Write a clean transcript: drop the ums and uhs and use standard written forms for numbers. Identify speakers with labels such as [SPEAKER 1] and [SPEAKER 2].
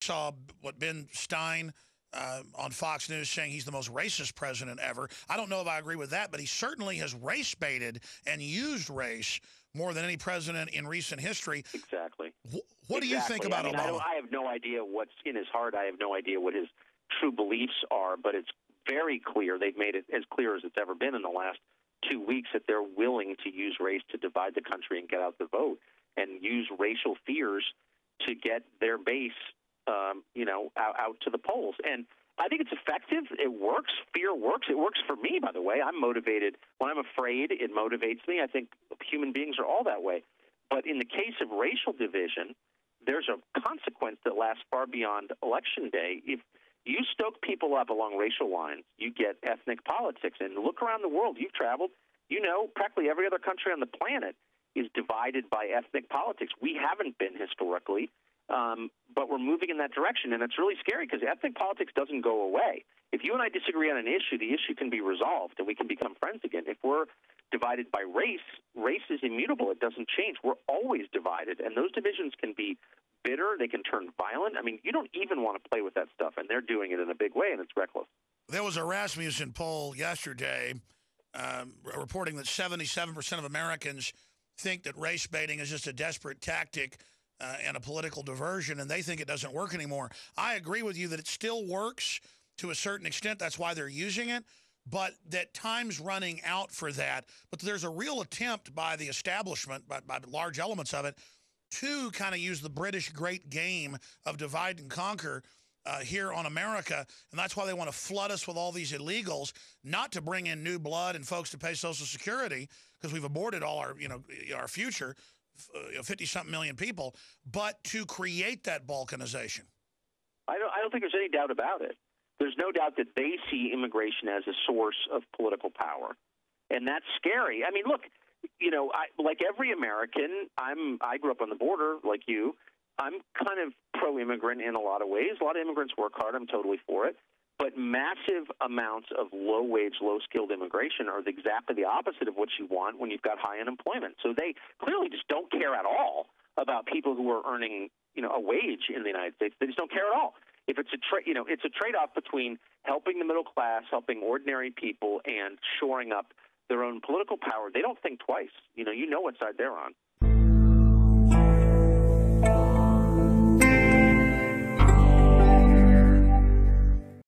[SPEAKER 1] saw what Ben Stein on Fox News saying he's the most racist president ever. I don't know if I agree with that, but he certainly has race baited and used race more than any president in recent history.
[SPEAKER 2] Exactly.
[SPEAKER 1] What do you think about Obama?
[SPEAKER 2] I have no idea what's in his heart. I have no idea what his true beliefs are, but it's very clear. They've made it as clear as it's ever been in the last 2 weeks that they're willing to use race to divide the country and get out the vote and use racial fears to get their base, out to the polls. And I think it's effective. It works. Fear works. It works for me, by the way. I'm motivated. When I'm afraid, it motivates me. I think human beings are all that way. But in the case of racial division, there's a consequence that lasts far beyond Election Day. If you stoke people up along racial lines, you get ethnic politics. And look around the world. You've traveled. You know, practically every other country on the planet is divided by ethnic politics. We haven't been historically, but we're moving in that direction. And it's really scary because ethnic politics doesn't go away. If you and I disagree on an issue, the issue can be resolved and we can become friends again. If we're divided by race, race is immutable. It doesn't change. We're always divided. And those divisions can be bitter. They can turn violent. I mean, you don't even want to play with that stuff, and they're doing it in a big way, and it's reckless.
[SPEAKER 1] There was a Rasmussen poll yesterday reporting that 77% of Americans think that race baiting is just a desperate tactic and a political diversion, and they think it doesn't work anymore. I agree with you that it still works to a certain extent. That's why they're using it, but that time's running out for that. But there's a real attempt by the establishment, by large elements of it, to kind of use the British great game of divide and conquer here on America, and that's why they want to flood us with all these illegals, not to bring in new blood and folks to pay Social Security, because we've aborted all our future, 50-something million people, but to create that balkanization. I
[SPEAKER 2] don't think there's any doubt about it. There's no doubt that they see immigration as a source of political power, and that's scary. I mean, look, like every American, I grew up on the border, like you. I'm kind of pro-immigrant in a lot of ways. A lot of immigrants work hard. I'm totally for it. But massive amounts of low-wage, low-skilled immigration are exactly the opposite of what you want when you've got high unemployment. So they clearly just don't care at all about people who are earning, a wage in the United States. They just don't care at all. If it's it's a trade-off between helping the middle class, helping ordinary people, and shoring up their own political power. They don't think twice. You know what side they're on.